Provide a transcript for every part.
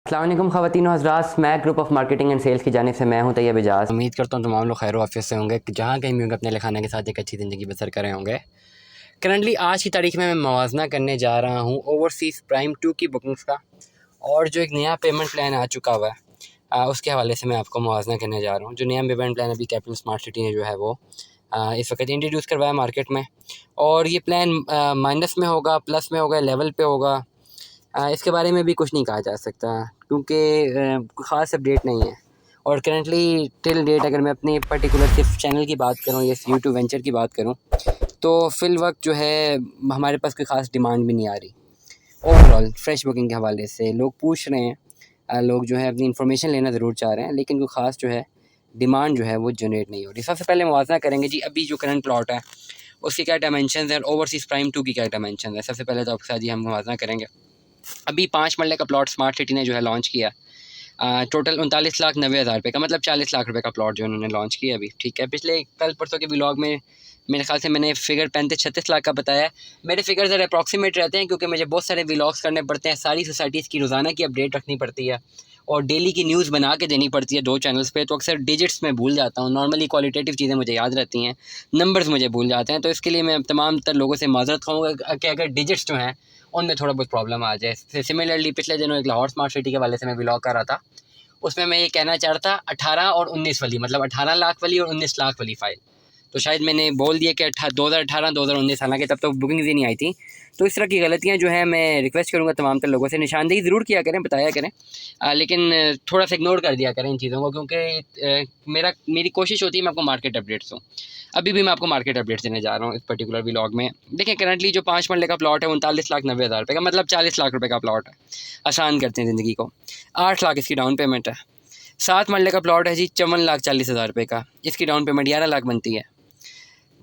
अस्सलाम वालेकुम ख़वातीन व हज़रात, SMAC group of marketing and sales की जानिब से मैं हूं तैयब एजाज। उम्मीद करता हूं तमाम लोग खैर वाफियत से होंगे, जहां कहीं भी होंगे अपने लिखाने के साथ एक अच्छी ज़िंदगी बसर कर रहे होंगे। करंटली आज की तारीख में मैं मवाजना करने जा रहा हूं ओवरसीज़ प्राइम 2 की बुकिंग्स का, और जो एक नया पेमेंट प्लान आ चुका हुआ है उसके हवाले से मैं आपको मवाजना करने जा रहा हूँ। जो नया पेमेंट प्लान अभी कैपिटल स्मार्ट सिटी ने जो है वो इस वक्त इंट्रोड्यूस करवाया मार्केट में, और ये प्लान माइनस में होगा, प्लस में होगा, लेवल पे होगा। इसके बारे में भी कुछ नहीं कहा जा सकता क्योंकि कोई ख़ास अपडेट नहीं है। और करंटली टिल डेट अगर मैं अपनी पर्टिकुलर सिर्फ चैनल की बात करूँ या यूट्यूब वेंचर की बात करूँ तो फ़िल वक्त जो है हमारे पास कोई ख़ास डिमांड भी नहीं आ रही। ओवरऑल फ्रेश बुकिंग के हवाले से लोग पूछ रहे हैं, लोग जो है अपनी इन्फॉर्मेशन लेना ज़रूर चाह रहे हैं, लेकिन कोई ख़ास जो है डिमांड जो है वो जनरेट नहीं हो रही। सबसे पहले मुआवजा करेंगे जी अभी जो करंट प्लॉट है उसके क्या डायमेंशन है और ओवरसीज़ प्राइम 2 की क्या डायमेंशन है। सबसे पहले तो आपके साथ ही हम मुआवजा करेंगे। अभी 5 मरले का प्लॉट स्मार्ट सिटी ने जो है लॉन्च किया, टोटल 39,90,000 रुपये का, मतलब 40 लाख रुपए का प्लॉट जो उन्होंने लॉन्च किया अभी। ठीक है, पिछले कल परसों के व्लॉग में मेरे ख्याल से मैंने फिगर 35-36 लाख का बताया। मेरे फिगर ज़रा अप्रॉक्सीमेट रहते हैं क्योंकि मुझे बहुत सारे व्लॉग्स करने पड़ते हैं, सारी सोसाइटीज़ की रोज़ाना की अपडेट रखनी पड़ती है और डेली की न्यूज़ बना के देनी पड़ती है 2 चैनल्स पे, तो अक्सर डिजिट्स में भूल जाता हूँ। नॉर्मली क्वालिटेटिव चीज़ें मुझे याद रहती हैं, नंबर्स मुझे भूल जाते हैं, तो इसके लिए मैं तमाम तर लोगों से माज़रत खाऊँगा कि अगर डिजिट्स जो हैं उनमें थोड़ा बहुत प्रॉब्लम आ जाए। सिमिलरली पिछले दिनों एक लाहौर स्मार्ट सिटी के वाले से मैं व्लॉग कर रहा था, उसमें मैं ये कहना चाह रहा था 18 और 19 वाली, मतलब 18 लाख वाली और 19 लाख वाली फ़ाइल, तो शायद मैंने बोल दिया कि 2018-2019, हालांकि तब तो बुकिंग ही नहीं आई थी। तो इस तरह की गलतियां जो है मैं रिक्वेस्ट करूंगा तमाम तर लोगों से, निशानदेही ज़रूर किया करें, बताया करें, लेकिन थोड़ा सा इग्नोर कर दिया करें इन चीज़ों को, क्योंकि मेरी कोशिश होती है मैं आपको मार्केट अपडेट्स दूँ। अभी भी मैं आपको मार्केट अपडेट्स देने जा रहा हूँ इस पर्टिकुलर व्लॉग में। देखिए करंटली जो 5 मरले का प्लॉट है 39,90,000 रुपये का, मतलब 40 लाख रुपये का प्लॉट है। आसान करते हैं ज़िंदगी को। 8 लाख इसकी डाउन पेमेंट है। 7 मरले का प्लॉट है जी 54,40,000 रुपये का, इसकी डाउन पेमेंट 11 लाख बनती है।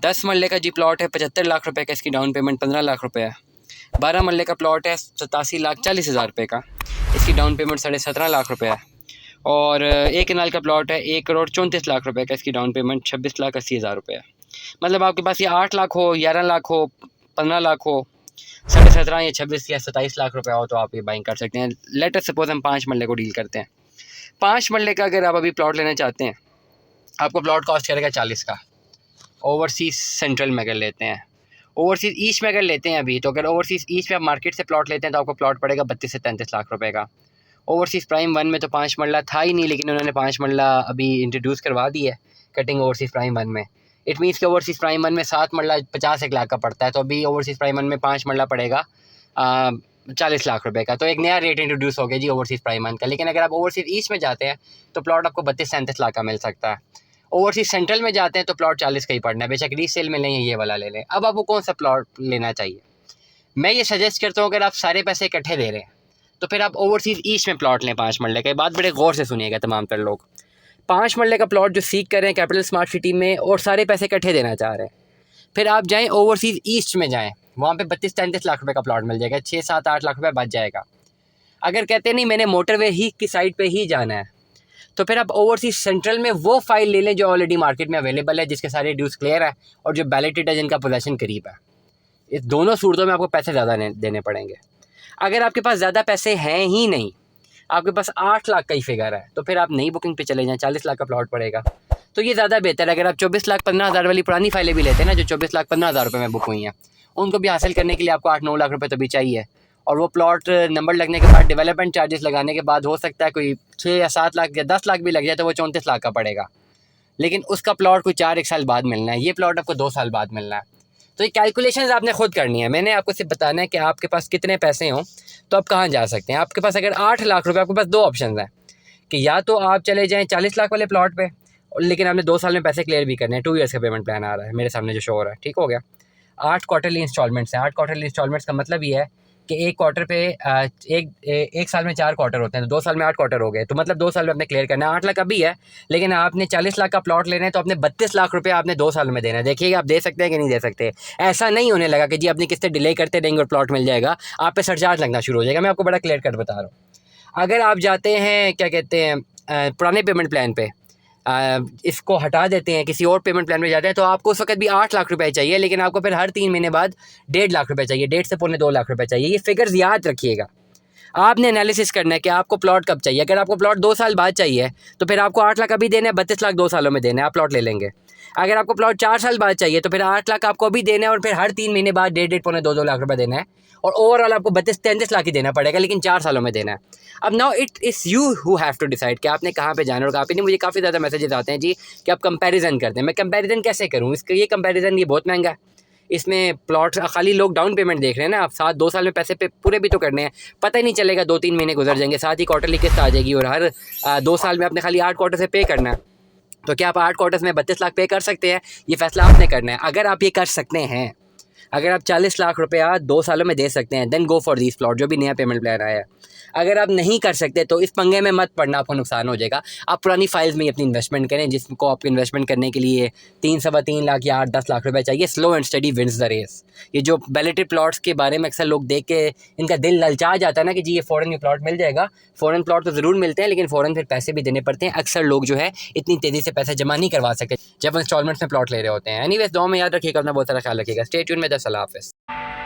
10 मरले का जी प्लॉट है 75 लाख रुपए का, इसकी डाउन पेमेंट 15 लाख रुपए है। 12 मरले का प्लॉट है 87,40,000 रुपये का, इसकी डाउन पेमेंट 17.5 लाख रुपए है। और 1 कनाल का प्लॉट है 1,34,00,000 रुपये का, इसकी डाउन पेमेंट 26,80,000 रुपये है। मतलब आपके पास ये 8 लाख हो, 11 लाख हो, 15 लाख हो, 17.5 या 26 या 27 लाख रुपये हो तो आप ये बाइंग कर सकते हैं। लेट अस सपोज हम 5 मरले को डील करते हैं। 5 मरले का अगर आप अभी प्लॉट लेना चाहते हैं, आपको प्लॉट कॉस्ट करेगा 40 का। ओवरसीज़ सेंट्रल में अगर लेते हैं, ओवरसीज़ ईस्ट में अगर लेते हैं अभी, तो अगर ओवरसीज़ ईस्ट में आप मार्केट से प्लॉट लेते हैं तो आपको प्लॉट पड़ेगा 32 से 33 लाख रुपए का। ओवरसीज़ प्राइम 1 में तो 5 मरला था ही नहीं, लेकिन उन्होंने 5 मरला अभी इंट्रोड्यूस करवा दी है कटिंग ओवरसीज़ प्राइम 1 में। इट मीन्स कि ओवरसीज़ प्राइम 1 में 7 मरला 50 लाख का पड़ता है, तो अभी ओवरसीज़ प्राइम 1 में 5 मरला पड़ेगा 40 लाख रुपए का। तो एक नया रेट इंट्रोड्यूस हो गया जी ओवरसीज़ प्राइम 1 का। लेकिन अगर आप ओवरसीज़ ईस्ट में जाते हैं तो प्लॉट आपको 32-37 लाख का मिल सकता है। ओवरसीज़ सेंट्रल में जाते हैं तो प्लॉट 40 का ही पड़ना है, बेशक रीसेल में लें ये वाला ले लें। अब आपको कौन सा प्लॉट लेना चाहिए? मैं ये सजेस्ट करता हूँ अगर आप सारे पैसे इकट्ठे दे रहे हैं तो फिर आप ओवरसीज़ ईस्ट में प्लॉट लें 5 मरले का। बात बड़े गौर से सुनिएगा तमाम तर लोग। 5 मरले का प्लॉट जो सीख कर रहे हैं कैपिटल स्मार्ट सिटी में और सारे पैसे इकट्ठे देना चाह रहे हैं, फिर आप जाएँ ओवरसीज़ ईस्ट में जाएँ, वहाँ पे 32-33 लाख रुपये का प्लॉट मिल जाएगा, 6-7-8 लाख रुपये बच जाएगा। अगर कहते नहीं मैंने मोटरवे ही की साइड पे ही जाना है, तो फिर आप ओवरसीज़ सेंट्रल में वो फाइल ले लें जो ऑलरेडी मार्केट में अवेलेबल है, जिसके सारे ड्यूज क्लियर है और जो बैलेटेड है, जिनका पोजेसन करीब है। इस दोनों सूरतों में आपको पैसे ज़्यादा देने पड़ेंगे। अगर आपके पास ज़्यादा पैसे हैं ही नहीं, आपके पास 8 लाख का ही फिगर है, तो फिर आप नई बुकिंग पे चले जाएँ, 40 लाख का प्लॉट पड़ेगा, तो ये ज़्यादा बेहतर है। अगर आप 24,15,000 वाली पुरानी फाइलें भी लेते हैं ना, जो 24,15,000 रुपये में बुक हुई हैं, उनको भी हासिल करने के लिए आपको 8-9 लाख रुपये तो भी चाहिए। और वो प्लॉट नंबर लगने के बाद डेवलपमेंट चार्जेस लगाने के बाद हो सकता है कोई 6 या 7 लाख या 10 लाख भी लग जाए, तो वो 34 लाख का पड़ेगा। लेकिन उसका प्लॉट कोई 4-1 साल बाद मिलना है, ये प्लॉट आपको 2 साल बाद मिलना है। तो ये कैलकुलेशंस आपने खुद करनी है। मैंने आपको सिर्फ बताना है कि आपके पास कितने पैसे हों तो आप कहाँ जा सकते हैं। आपके पास अगर 8 लाख रुपये, आपके पास 2 ऑप्शन हैं कि या तो आप चले जाएँ 40 लाख वाले प्लॉट पे, लेकिन आपने 2 साल में पैसे क्लियर भी करने हैं। 2 ईयर्स का पेमेंट प्लान आ रहा है मेरे सामने जो शो हो रहा है, ठीक हो गया। 8 क्वार्टरली इंस्टॉलमेंट्स हैं। 8 क्वार्टरली इंस्टॉलमेंट्स का मतलब ये है कि एक क्वार्टर पे एक साल में 4 क्वार्टर होते हैं, तो 2 साल में 8 क्वार्टर हो गए, तो मतलब 2 साल में आपने क्लियर करना है। 8 लाख अभी है, लेकिन आपने 40 लाख का प्लॉट लेना है तो आपने 32 लाख रुपए आपने 2 साल में देना है। देखिएगा आप दे सकते हैं कि नहीं दे सकते। ऐसा नहीं होने लगा कि जी अपनी किस्तें डिले करते रहेंगे और प्लॉट मिल जाएगा, आप पे सरचार्ज लगना शुरू हो जाएगा। मैं आपको बड़ा क्लियर कट बता रहा हूँ। अगर आप जाते हैं क्या कहते हैं पुराने पेमेंट प्लान पे, इसको हटा देते हैं, किसी और पेमेंट प्लान में जाते हैं, तो आपको उस वक्त भी 8 लाख रुपए चाहिए, लेकिन आपको फिर हर 3 महीने बाद 1.5 लाख रुपए चाहिए, 1.5 से 2.25 लाख रुपए चाहिए। ये फिगर्स याद रखिएगा। आपने एनालिसिस करना है कि आपको प्लॉट कब चाहिए। अगर आपको प्लॉट 2 साल बाद चाहिए तो फिर आपको 8 लाख अभी देना है, 32 लाख 2 सालों में देना है, आप प्लॉट ले लेंगे। अगर आपको प्लॉट 4 साल बाद चाहिए तो फिर 8 लाख आपको अभी देना है और फिर हर 3 महीने बाद 1.5 पौने 2 लाख रुपये देना है और ओवरऑल आपको 32-33 लाख ही देना पड़ेगा, लेकिन 4 सालों में देना है। अब now it is you who have to decide कि आपने कहाँ पे जाना है और कहाँ पे नहीं। मुझे काफ़ी ज़्यादा मैसेजेस आते हैं जी कि आप कंपैरिजन करते हैं। मैं कंपैरिजन कैसे करूँ? इसका ये कंपैरिजन ये बहुत महंगा है। इसमें प्लॉट खाली लोग डाउन पेमेंट देख रहे हैं ना, आप 2 साल में पैसे पे पूरे भी तो करने हैं। पता ही नहीं चलेगा 2-3 महीने गुजर जाएंगे, साथ ही क्वार्टरली किस्त आ जाएगी और हर 2 साल में आपने खाली 8 क्वार्टर से पे करना है। तो क्या आप 8 क्वार्टर्स में 32 लाख पे कर सकते हैं? ये फैसला आपने करना है। अगर आप ये कर सकते हैं, अगर आप 40 लाख रुपया 2 सालों में दे सकते हैं, then go for this plot, जो भी नया पेमेंट प्लान आया है। अगर आप नहीं कर सकते तो इस पंगे में मत पड़ना, आपको नुकसान हो जाएगा। आप पुरानी फाइल्स में ही अपनी इन्वेस्टमेंट करें, जिसको आपको इन्वेस्टमेंट करने के लिए 3-3.25 लाख या 8-10 लाख रुपए चाहिए। Slow and study wins the race. ये जो बैलेटेड प्लॉट्स के बारे में अक्सर लोग देख के इनका दिल ललचा जाता है ना कि जी ये फ़ौरन ये प्लॉट मिल जाएगा। फ़ौरन प्लॉट तो ज़रूर मिलते हैं, लेकिन फ़ौरन फिर पैसे भी देने पड़ते हैं। अक्सर लोग जो है इतनी तेज़ी से पैसे जमा नहीं करवा सकते जब इंस्टॉलमेंट्स में प्लॉट ले रहे होते हैं। एनीवेज, दुआ में याद रखिएगा, अपना बहुत सारा ख्याल रखिएगा। स्टे ट्यून में। द सलाह हाफ़िज़।